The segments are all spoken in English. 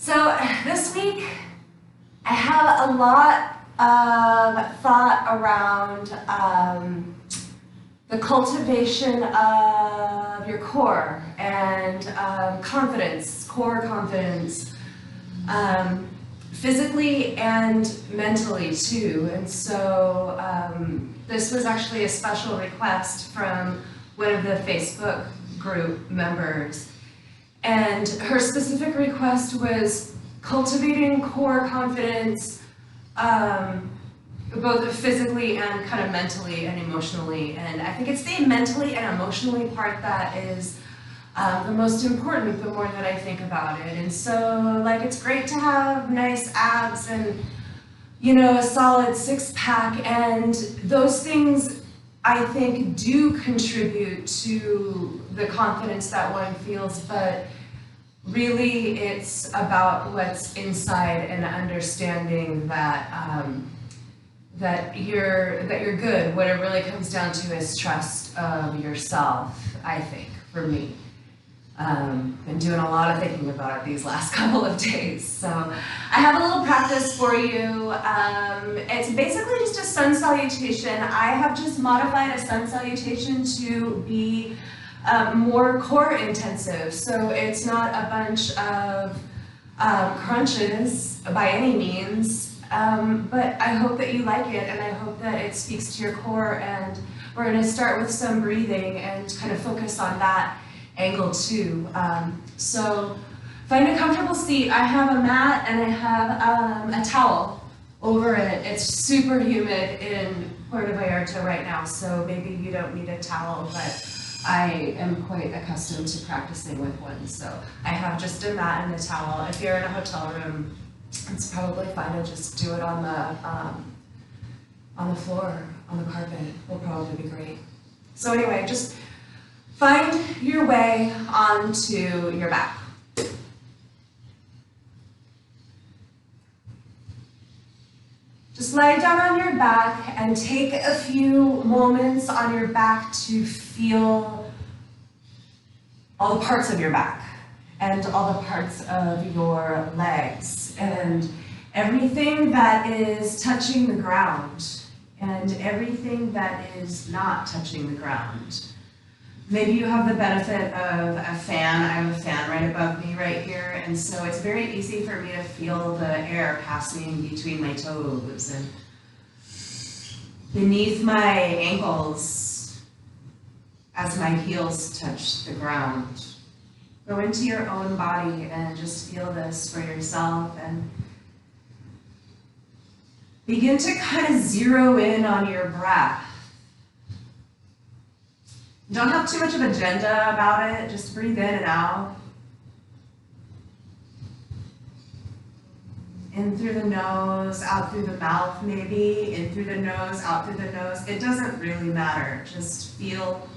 So this week, I have a lot of thought around the cultivation of your core and confidence, core confidence, physically and mentally too. And so this was actually a special request from one of the Facebook group members. And her specific request was cultivating core confidence, both physically and kind of mentally and emotionally. And I think it's the mentally and emotionally part that is the most important the more that I think about it. And so, like, it's great to have nice abs and, you know, a solid six-pack, and those things I think do contribute to the confidence that one feels, but really it's about what's inside and understanding that that you're good. What it really comes down to is trust of yourself, I think, for me. Been doing a lot of thinking about it these last couple of days. So I have a little practice for you. It's basically just a sun salutation. I have just modified a sun salutation to be more core intensive. So it's not a bunch of crunches by any means, but I hope that you like it, and I hope that it speaks to your core. And we're going to start with some breathing and kind of focus on that angle too. So find a comfortable seat. I have a mat and I have a towel over it. It's super humid in Puerto Vallarta right now, so maybe you don't need a towel, but I am quite accustomed to practicing with one. So I have just a mat and a towel. If you're in a hotel room, it's probably fine to just do it on the floor, on the carpet. Will probably be great. So anyway, just find your way onto your back. Just lie down on your back and take a few moments on your back to feel all the parts of your back and all the parts of your legs and everything that is touching the ground and everything that is not touching the ground. Maybe you have the benefit of a fan. I have a fan right above me right here, and so it's very easy for me to feel the air passing between my toes and beneath my ankles as my heels touch the ground. Go into your own body and just feel this for yourself, and begin to kind of zero in on your breath. Don't have too much of an agenda about it, just breathe in and out. In through the nose, out through the mouth maybe, in through the nose, out through the nose. It doesn't really matter. Just feel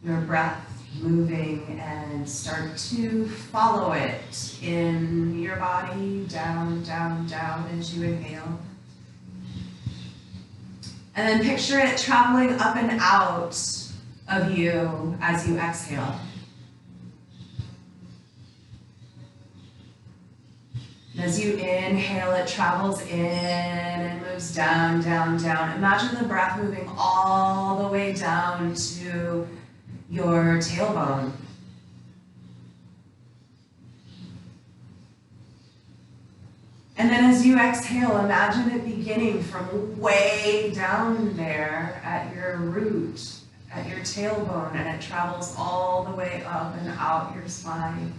your breath moving and start to follow it in your body, down, down, down as you inhale. And then picture it traveling up and out of you as you exhale. And as you inhale, it travels in and moves down, down, down. Imagine the breath moving all the way down to your tailbone. And then as you exhale, imagine it beginning from way down there at your root, at your tailbone, and it travels all the way up and out your spine.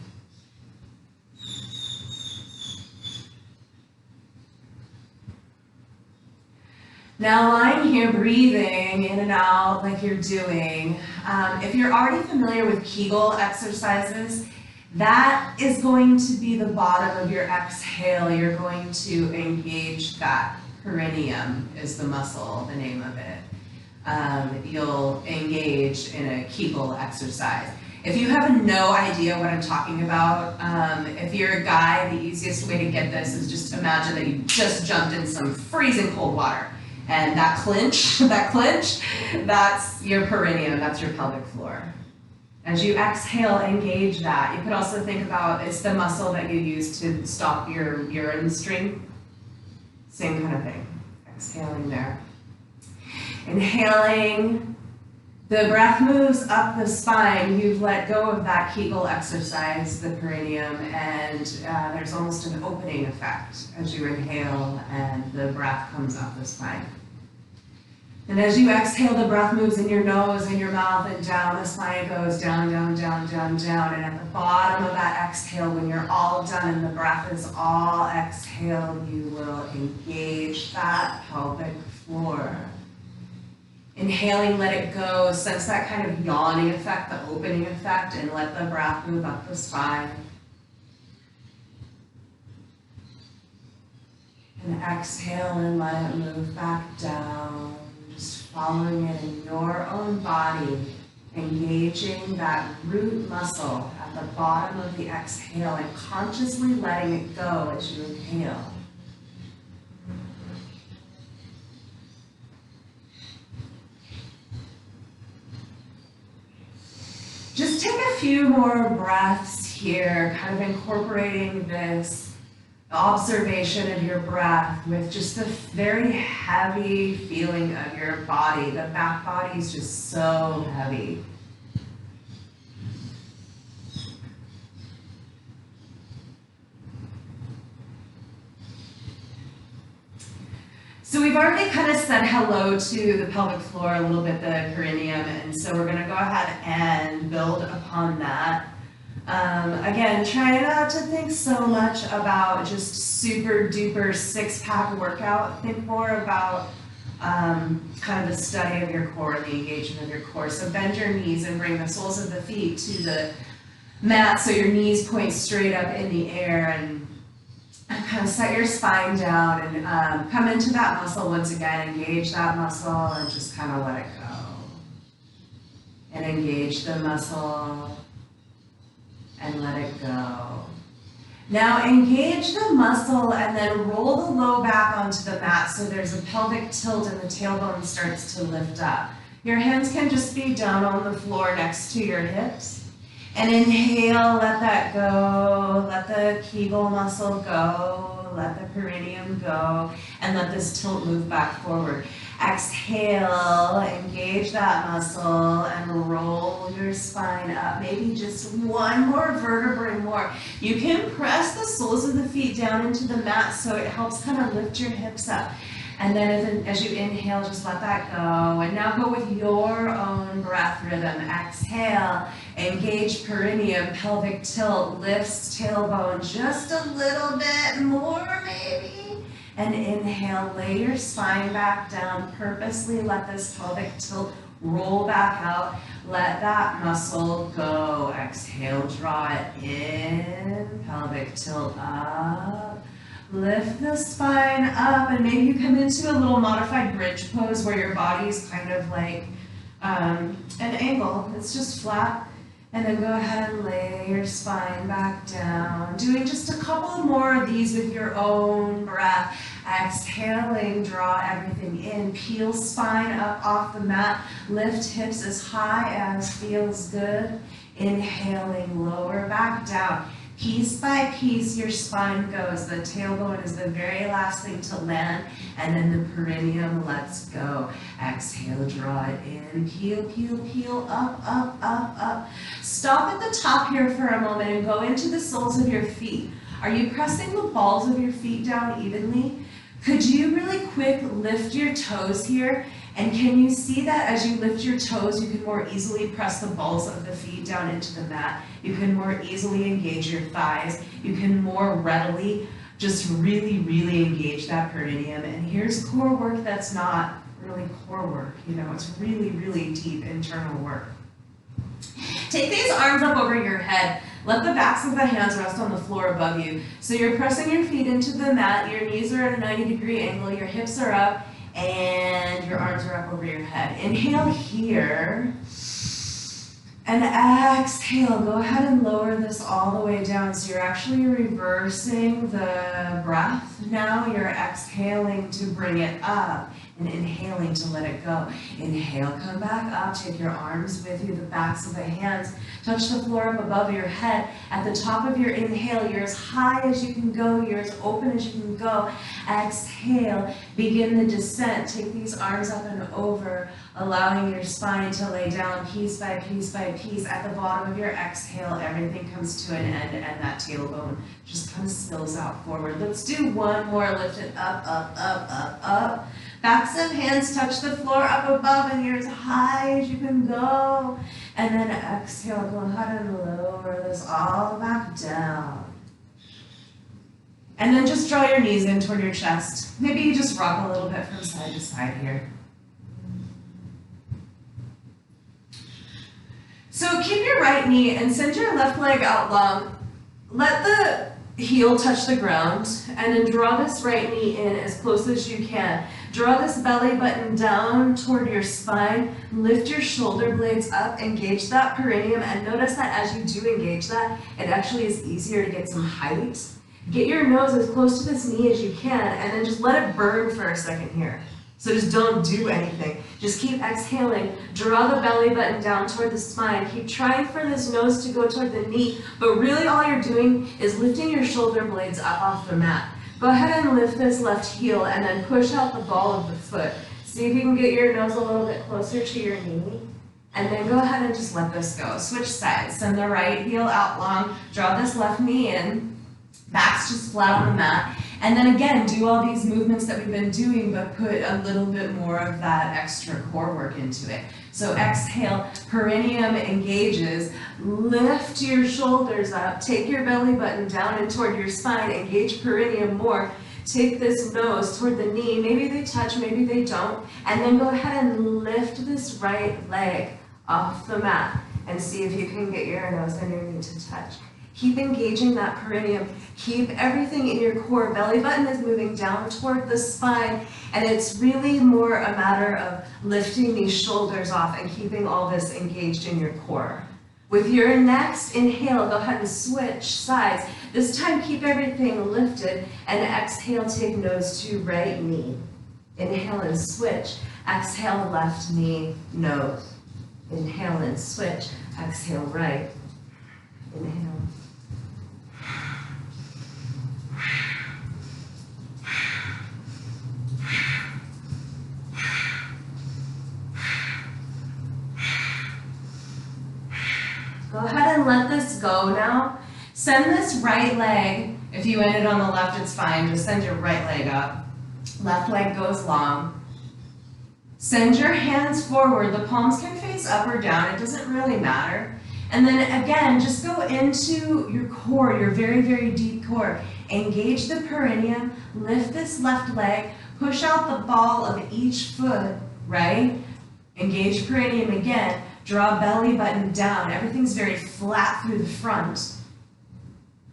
Now lying here, breathing in and out like you're doing. If you're already familiar with Kegel exercises, that is going to be the bottom of your exhale. You're going to engage that perineum is the muscle, the name of it. You'll engage in a Kegel exercise. If you have no idea what I'm talking about, if you're a guy, the easiest way to get this is just imagine that you just jumped in some freezing cold water. And that clinch, that's your perineum, that's your pelvic floor. As you exhale, engage that. You could also think about it's the muscle that you use to stop your urine stream. Same kind of thing. Exhaling there. Inhaling, the breath moves up the spine. You've let go of that Kegel exercise, the perineum, and there's almost an opening effect as you inhale and the breath comes up the spine. And as you exhale, the breath moves in your nose and your mouth and down the spine. It goes down, down, down, down, down. And at the bottom of that exhale, when you're all done and the breath is all exhaled, you will engage that pelvic floor. Inhaling, let it go. Sense that kind of yawning effect, the opening effect, and let the breath move up the spine. And exhale and let it move back down. Just following it in your own body, engaging that root muscle at the bottom of the exhale and consciously letting it go as you inhale. Just take a few more breaths here, kind of incorporating this observation of your breath with just a very heavy feeling of your body. The back body is just so heavy. So we've already kind of said hello to the pelvic floor, a little bit the perineum, and so we're going to go ahead and build upon that. Again, try not to think so much about just super duper six-pack workout. Think more about kind of the study of your core and the engagement of your core. So bend your knees and bring the soles of the feet to the mat so your knees point straight up in the air, and kind of set your spine down and come into that muscle once again. Engage that muscle and just kind of let it go. And engage the muscle and let it go. Now engage the muscle and then roll the low back onto the mat so there's a pelvic tilt and the tailbone starts to lift up. Your hands can just be down on the floor next to your hips. And inhale, let that go, let the Kegel muscle go, let the perineum go, and let this tilt move back forward. Exhale, engage that muscle and roll your spine up. Maybe just one more vertebrae more. You can press the soles of the feet down into the mat so it helps kind of lift your hips up. And then as you inhale, just let that go. And now go with your own breath rhythm. Exhale, engage perineum, pelvic tilt, lifts tailbone just a little bit more maybe. And inhale, lay your spine back down. Purposely let this pelvic tilt roll back out. Let that muscle go. Exhale, draw it in, pelvic tilt up. Lift the spine up, and maybe you come into a little modified bridge pose where your body's kind of like an angle. It's just flat. And then go ahead and lay your spine back down. Doing just a couple more of these with your own breath. Exhaling, draw everything in. Peel spine up off the mat. Lift hips as high as feels good. Inhaling, lower back down. Piece by piece, your spine goes. The tailbone is the very last thing to land, and then the perineum lets go. Exhale, draw it in. Peel, peel, peel, up, up, up, up. Stop at the top here for a moment and go into the soles of your feet. Are you pressing the balls of your feet down evenly? Could you really quick lift your toes here? And can you see that as you lift your toes, you can more easily press the balls of the feet down into the mat. You can more easily engage your thighs. You can more readily just really, really engage that perineum. And here's core work that's not really core work. You know, it's really, really deep internal work. Take these arms up over your head. Let the backs of the hands rest on the floor above you. So you're pressing your feet into the mat. Your knees are at a 90-degree angle. Your hips are up. And your arms are up over your head. Inhale here. And exhale. Go ahead and lower this all the way down. So you're actually reversing the breath. Now you're exhaling to bring it up. and inhaling to let it go. Inhale, come back up, take your arms with you, the backs of the hands, touch the floor up above your head. At the top of your inhale, you're as high as you can go, you're as open as you can go. Exhale, begin the descent. Take these arms up and over, allowing your spine to lay down piece by piece by piece. At the bottom of your exhale, everything comes to an end and that tailbone just kind of spills out forward. Let's do one more. Lift it up, up, up, up, up. Backs of hands touch the floor up above and you're as high as you can go. And then exhale, go ahead and lower this all back down. And then just draw your knees in toward your chest. Maybe you just rock a little bit from side to side here. So keep your right knee and send your left leg out long. Let the heel touch the ground and then draw this right knee in as close as you can. Draw this belly button down toward your spine. Lift your shoulder blades up, engage that perineum, and notice that as you do engage that, it actually is easier to get some height. Get your nose as close to this knee as you can and then just let it burn for a second here. So just don't do anything. Just keep exhaling. Draw the belly button down toward the spine. Keep trying for this nose to go toward the knee, but really all you're doing is lifting your shoulder blades up off the mat. Go ahead and lift this left heel and then push out the ball of the foot. See if you can get your nose a little bit closer to your knee. And then go ahead and just let this go. Switch sides. Send the right heel out long. Draw this left knee in. Back's just flat on the mat. And then again, do all these movements that we've been doing, but put a little bit more of that extra core work into it. So exhale, perineum engages, lift your shoulders up, take your belly button down and toward your spine, engage perineum more. Take this nose toward the knee, maybe they touch, maybe they don't, and then go ahead and lift this right leg off the mat and see if you can get your nose and your knee to touch. Keep engaging that perineum. Keep everything in your core. Belly button is moving down toward the spine, and it's really more a matter of lifting these shoulders off and keeping all this engaged in your core. With your next inhale, go ahead and switch sides. This time, keep everything lifted, and exhale, take nose to right knee. Inhale and switch. Exhale, left knee, nose. Inhale and switch. Exhale, right. Inhale. Go ahead and let this go now. Send this right leg, if you ended on the left, it's fine. Just send your right leg up. Left leg goes long. Send your hands forward. The palms can face up or down. It doesn't really matter. And then again, just go into your core, your very, very deep core. Engage the perineum, lift this left leg, push out the ball of each foot, right? Engage perineum again, draw belly button down. Everything's very flat through the front.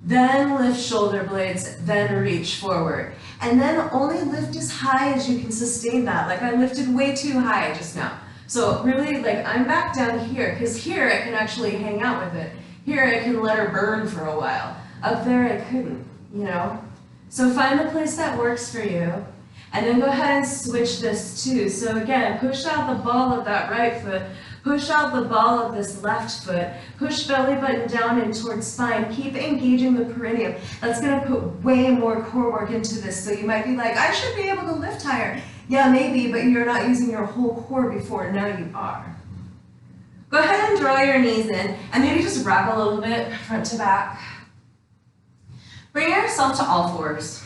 Then lift shoulder blades, then reach forward. And then only lift as high as you can sustain that. Like I lifted way too high just now. So really, like I'm back down here, because here I can actually hang out with it. Here I can let her burn for a while. Up there I couldn't, you know? So find the place that works for you. And then go ahead and switch this too. So again, push out the ball of that right foot, push out the ball of this left foot, push belly button down and towards spine, keep engaging the perineum. That's gonna put way more core work into this. So you might be like, I should be able to lift higher. Yeah, maybe, but you're not using your whole core before, now you are. Go ahead and draw your knees in, and maybe just rock a little bit, front to back. Bring yourself to all fours.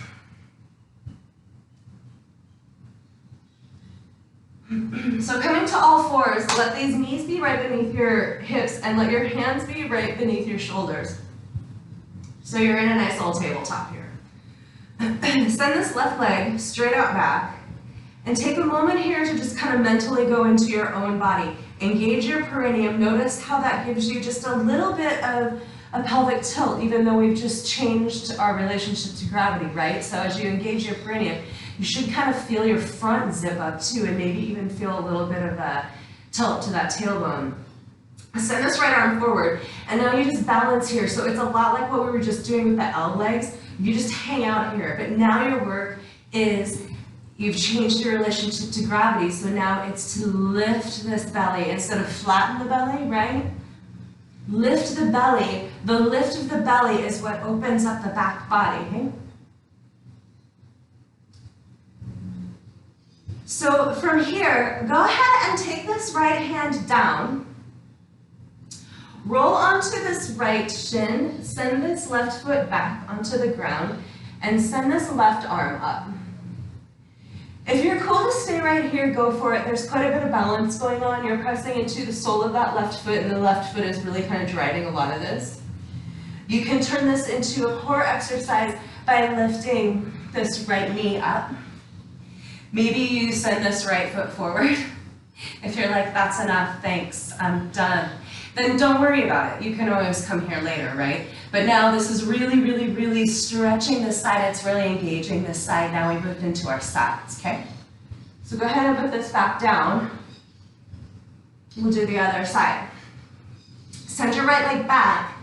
So coming to all fours, let these knees be right beneath your hips and let your hands be right beneath your shoulders. So you're in a nice little tabletop here. Send this left leg straight out back and take a moment here to just kind of mentally go into your own body. Engage your perineum. Notice how that gives you just a little bit of a pelvic tilt, even though we've just changed our relationship to gravity, right? So as you engage your perineum, you should kind of feel your front zip up too, and maybe even feel a little bit of a tilt to that tailbone. Send this right arm forward, and now you just balance here. So it's a lot like what we were just doing with the L legs. You just hang out here, but now your work is You've changed your relationship to gravity, so now it's to lift this belly instead of flatten the belly, right? Lift the belly. The lift of the belly is what opens up the back body, okay? So from here, go ahead and take this right hand down. Roll onto this right shin, send this left foot back onto the ground, and send this left arm up. If you're cool to stay right here, go for it. There's quite a bit of balance going on. You're pressing into the sole of that left foot, and the left foot is really kind of driving a lot of this. You can turn this into a core exercise by lifting this right knee up. Maybe you send this right foot forward. If you're like, that's enough, thanks, I'm done, then don't worry about it. You can always come here later, right? But now this is really, really, really stretching this side. It's really engaging this side. Now we moved into our sides, okay? So go ahead and put this back down. We'll do the other side. Send your right leg back.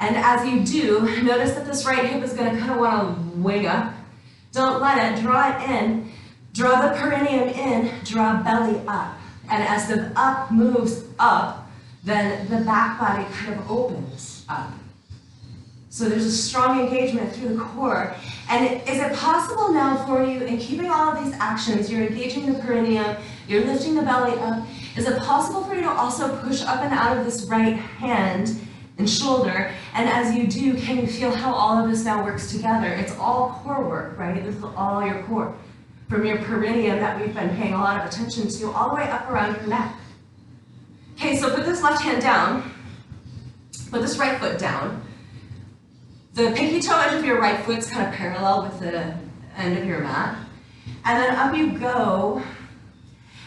And as you do, notice that this right hip is gonna kind of wanna wing up. Don't let it, draw it in. Draw the perineum in, draw belly up. And as the up moves up, then the back body kind of opens up. So there's a strong engagement through the core. And is it possible now for you, in keeping all of these actions, you're engaging the perineum, you're lifting the belly up, is it possible for you to also push up and out of this right hand and shoulder? And as you do, can you feel how all of this now works together? It's all core work, right? This is all your core. From your perineum that we've been paying a lot of attention to, all the way up around your neck. Okay, so put this left hand down, put this right foot down. The pinky toe edge of your right foot's kind of parallel with the end of your mat. And then up you go,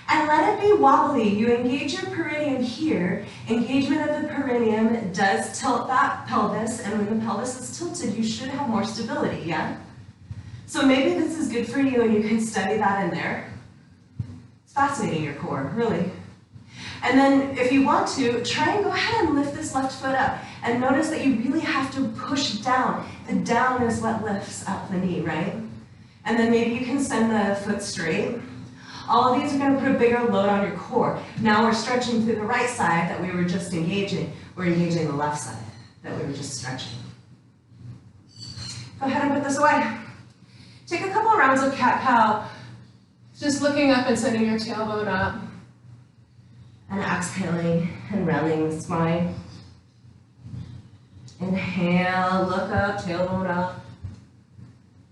and let it be wobbly. You engage your perineum here. Engagement of the perineum does tilt that pelvis, and when the pelvis is tilted, you should have more stability, yeah? So maybe this is good for you and you can study that in there. It's fascinating, your core, really. And then if you want to, try and go ahead and lift this left foot up. And notice that you really have to push down. The down is what lifts up the knee, right? And then maybe you can send the foot straight. All of these are going to put a bigger load on your core. Now we're stretching through the right side that we were just engaging. We're engaging the left side that we were just stretching. Go ahead and put this away. Take a couple rounds of cat-cow, just looking up and sending your tailbone up. And exhaling and rounding the spine. Inhale, look up, tailbone up.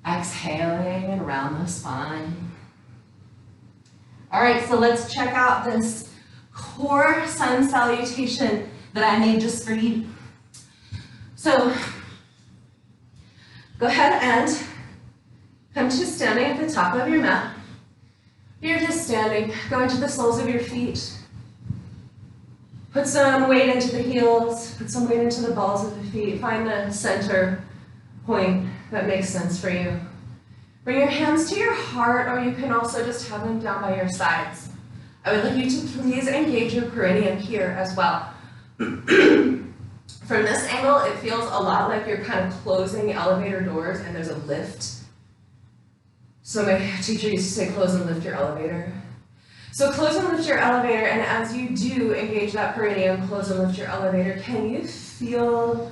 Exhaling and round the spine. All right, so let's check out this core sun salutation that I made just for you. So go ahead and come to standing at the top of your mat. You're just standing, go into the soles of your feet. Put some weight into the heels, put some weight into the balls of the feet. Find the center point that makes sense for you. Bring your hands to your heart, or you can also just have them down by your sides. I would like you to please engage your perineum here as well. From this angle, it feels a lot like you're kind of closing elevator doors and there's a lift. So my teacher used to say, close and lift your elevator. So close and lift your elevator, and as you do engage that perineum, close and lift your elevator, can you feel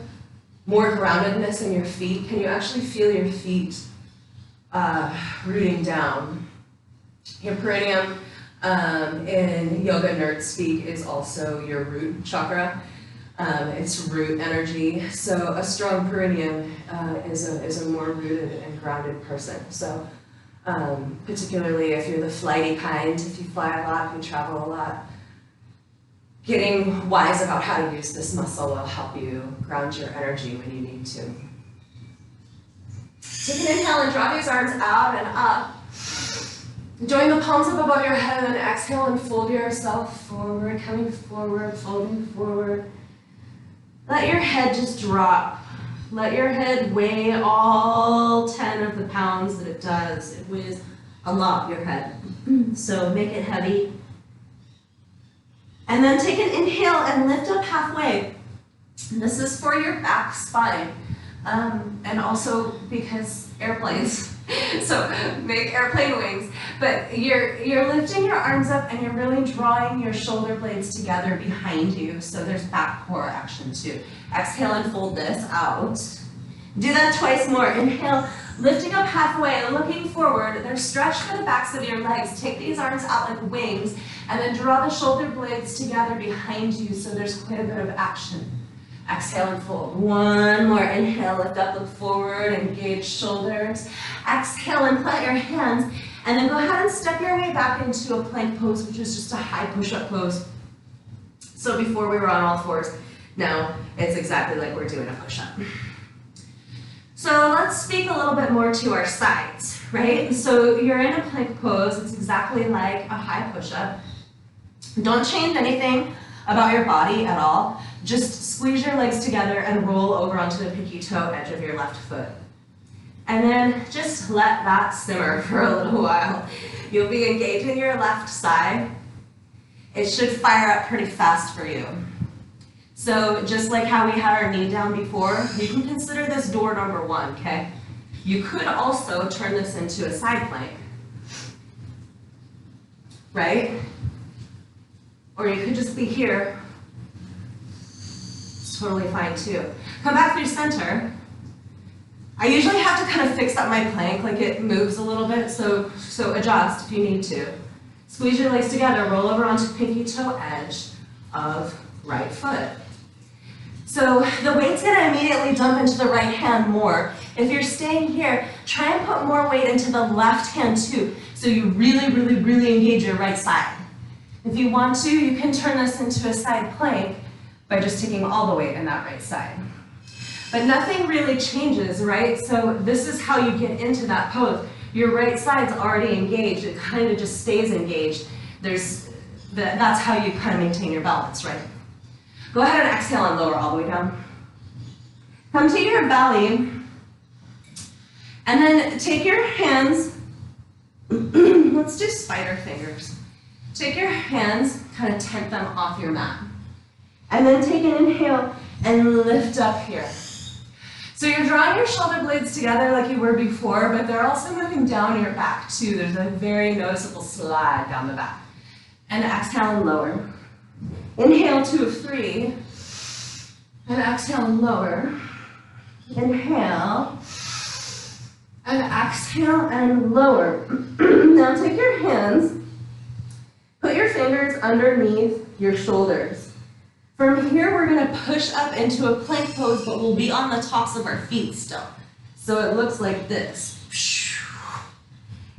more groundedness in your feet? Can you actually feel your feet rooting down? Your perineum, in yoga nerd speak, is also your root chakra. It's root energy. So a strong perineum is a more rooted and grounded person. So particularly if you're the flighty kind, if you fly a lot, if you travel a lot, getting wise about how to use this muscle will help you ground your energy when you need to. Take an inhale and draw these arms out and up. Join the palms up above your head, and then exhale and fold yourself forward, coming forward, folding forward. Let your head just drop. Let your head weigh all 10 of the pounds that it does. It weighs a lot, your head. So make it heavy. And then take an inhale and lift up halfway. And this is for your back spine. And also because airplanes, So make airplane wings, but you're lifting your arms up and you're really drawing your shoulder blades together behind you, so there's back core action too. Exhale and fold this out. Do that twice more. Inhale, lifting up halfway and looking forward. They're stretched for the backs of your legs. Take these arms out like wings and then draw the shoulder blades together behind you, so there's quite a bit of action. Exhale and fold. One more. Inhale, lift up, look forward, engage shoulders. Exhale and plant your hands, and then go ahead and step your way back into a plank pose, which is just a high push-up pose. So before we were on all fours, now it's exactly like we're doing a push-up. So let's speak a little bit more to our sides, right? So you're in a plank pose. It's exactly like a high push-up. Don't change anything about your body at all. Just squeeze your legs together and roll over onto the pinky toe edge of your left foot. And then just let that simmer for a little while. You'll be engaging your left side. It should fire up pretty fast for you. So just like how we had our knee down before, you can consider this door number one, okay? You could also turn this into a side plank, right? Or you could just be here. It's totally fine too. Come back through center. I usually have to kind of fix up my plank, like it moves a little bit, so adjust if you need to. Squeeze your legs together, roll over onto pinky toe edge of right foot. So the weight's gonna immediately dump into the right hand more. If you're staying here, try and put more weight into the left hand too, so you really engage your right side. If you want to, you can turn this into a side plank by just taking all the weight in that right side. But nothing really changes, right? So this is how you get into that pose. Your right side's already engaged. It kind of just stays engaged. That's how you kind of maintain your balance, right? Go ahead and exhale and lower all the way down. Come to your belly, and then take your hands, let's do spider fingers. Take your hands, kind of tent them off your mat. And then take an inhale and lift up here. So you're drawing your shoulder blades together like you were before, but they're also moving down your back too. There's a very noticeable slide down the back. And exhale and lower. Inhale, 2 of 3. And exhale and lower. Inhale. And exhale and lower. Now take your hands, put your fingers underneath your shoulders. From here, we're gonna push up into a plank pose, but we'll be on the tops of our feet still. So it looks like this.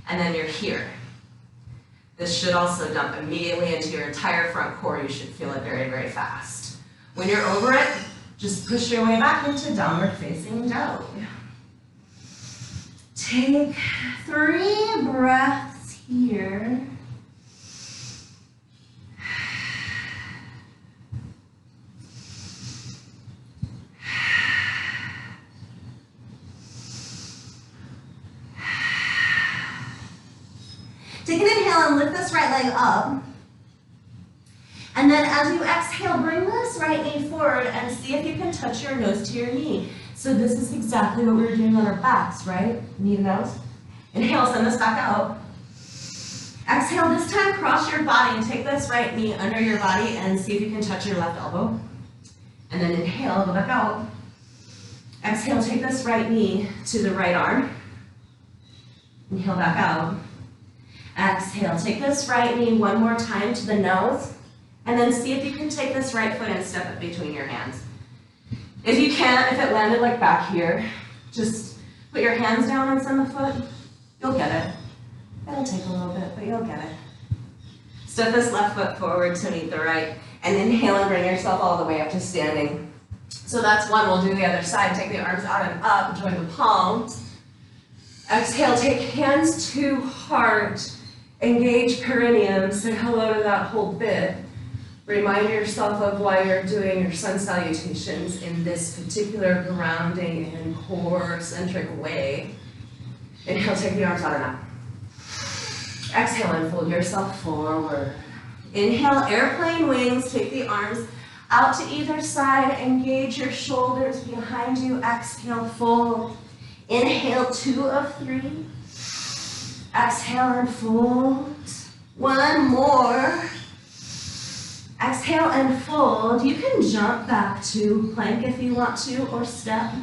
And then you're here. This should also dump immediately into your entire front core. You should feel it very fast. When you're over it, just push your way back into downward facing dog. Take 3 breaths here. Take an inhale and lift this right leg up. And then as you exhale, bring this right knee forward and see if you can touch your nose to your knee. So this is exactly what we were doing on our backs, right? Knee to nose. Inhale, send this back out. Exhale, this time cross your body and take this right knee under your body and see if you can touch your left elbow. And then inhale, go back out. Exhale, take this right knee to the right arm. Inhale back out. Exhale, take this right knee one more time to the nose, and then see if you can take this right foot and step it between your hands. If you can't, if it landed like back here, just put your hands down and send the foot. You'll get it. It'll take a little bit, but you'll get it. Step this left foot forward to meet the right, and inhale and bring yourself all the way up to standing. So that's one. We'll do the other side. Take the arms out and up, join the palms. Exhale, take hands to heart. Engage perineum, say hello to that whole bit. Remind yourself of why you're doing your sun salutations in this particular grounding and core-centric way. Inhale, take the arms out and up. Exhale and fold yourself forward. Inhale, airplane wings, take the arms out to either side, engage your shoulders behind you. Exhale, fold. Inhale, 2 of 3. Exhale and fold. One more. Exhale and fold. You can jump back to plank if you want to, or step.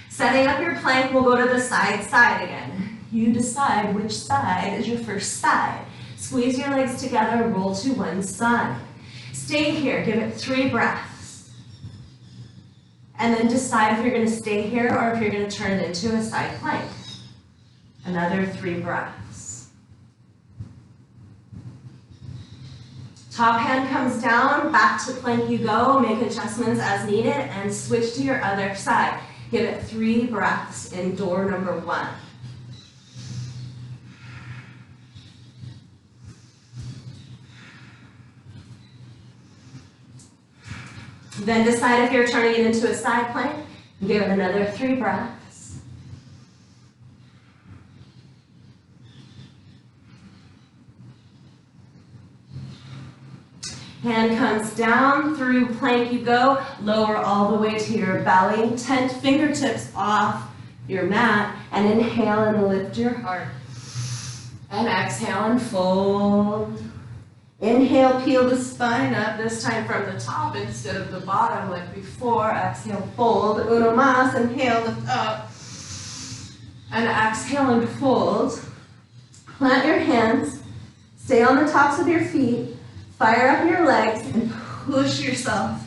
Setting up your plank, we'll go to the side again. You decide which side is your first side. Squeeze your legs together, roll to one side. Stay here, give it 3 breaths. And then decide if you're gonna stay here or if you're gonna turn it into a side plank. Another 3 breaths. Top hand comes down, back to plank you go, make adjustments as needed, and switch to your other side. Give it 3 breaths in door number 1. Then decide if you're turning it into a side plank. Give it another 3 breaths. Hand comes down, through plank you go, lower all the way to your belly, tent fingertips off your mat, and inhale and lift your heart. And exhale and fold. Inhale, peel the spine up, this time from the top instead of the bottom like before. Exhale, fold. Uno más, inhale, lift up. And exhale and fold. Plant your hands, stay on the tops of your feet, fire up your legs, and push yourself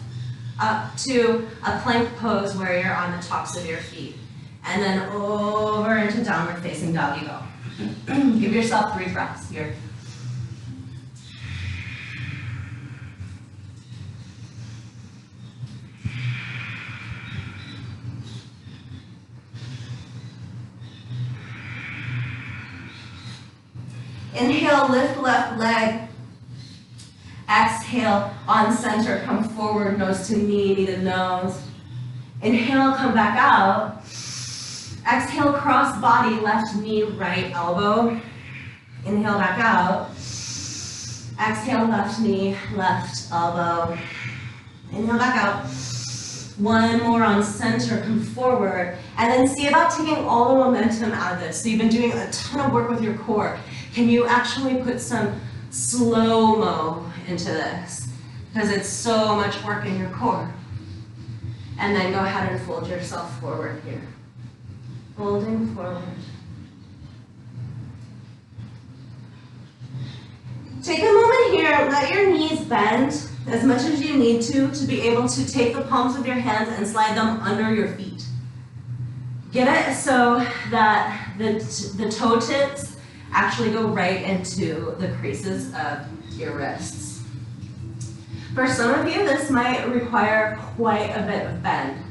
up to a plank pose where you're on the tops of your feet. And then over into downward facing dog you go. Give yourself 3 breaths here. Inhale, lift left leg. Exhale, on center, come forward, nose to knee to nose. Inhale, come back out. Exhale, cross body, left knee, right elbow. Inhale, back out. Exhale, left knee, left elbow. Inhale, back out. One more on center, come forward. And then see about taking all the momentum out of this. So you've been doing a ton of work with your core. Can you actually put some slow-mo into this? Because it's so much work in your core. And then go ahead and fold yourself forward here. Folding forward. Take a moment here, let your knees bend as much as you need to be able to take the palms of your hands and slide them under your feet. Get it so that the toe tips actually go right into the creases of your wrists. For some of you, this might require quite a bit of bend,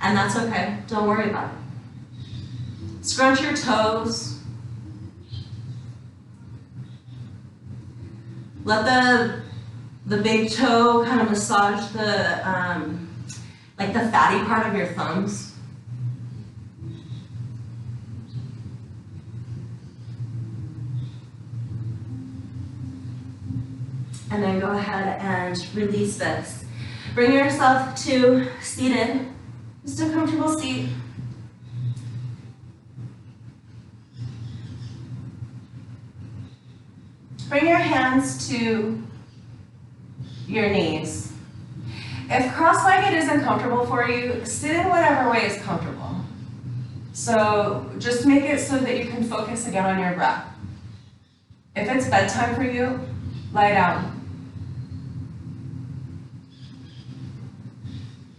and that's okay, don't worry about it. Scrunch your toes. Let the big toe kind of massage the, like the fatty part of your thumbs. And then go ahead and release this. Bring yourself to seated, just a comfortable seat. Bring your hands to your knees. If cross-legged isn't comfortable for you, sit in whatever way is comfortable. So just make it so that you can focus again on your breath. If it's bedtime for you, lie down.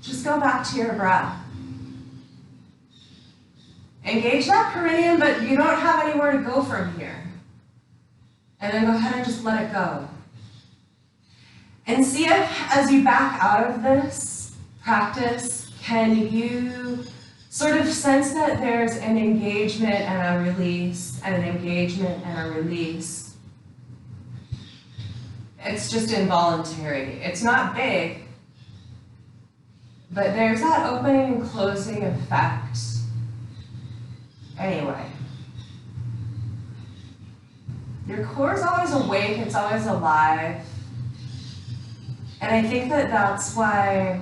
Just go back to your breath. Engage that perineum, but you don't have anywhere to go from here. And then go ahead and just let it go. And see if, as you back out of this practice, can you sort of sense that there's an engagement and a release, and an engagement and a release. It's just involuntary. It's not big, but there's that opening and closing effect. Anyway. Your core is always awake, it's always alive. And I think that that's why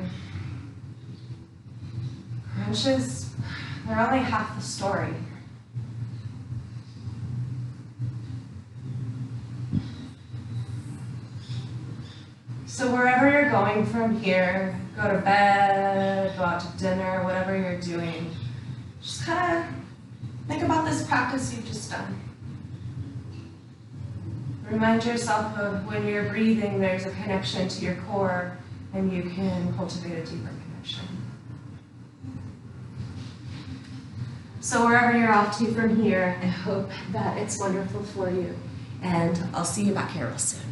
crunches, they're only half the story. So wherever you're going from here, go to bed, go out to dinner, whatever you're doing, just kind of think about this practice you've just done. Remind yourself of when you're breathing, there's a connection to your core, and you can cultivate a deeper connection. So wherever you're off to from here, I hope that it's wonderful for you, and I'll see you back here real soon.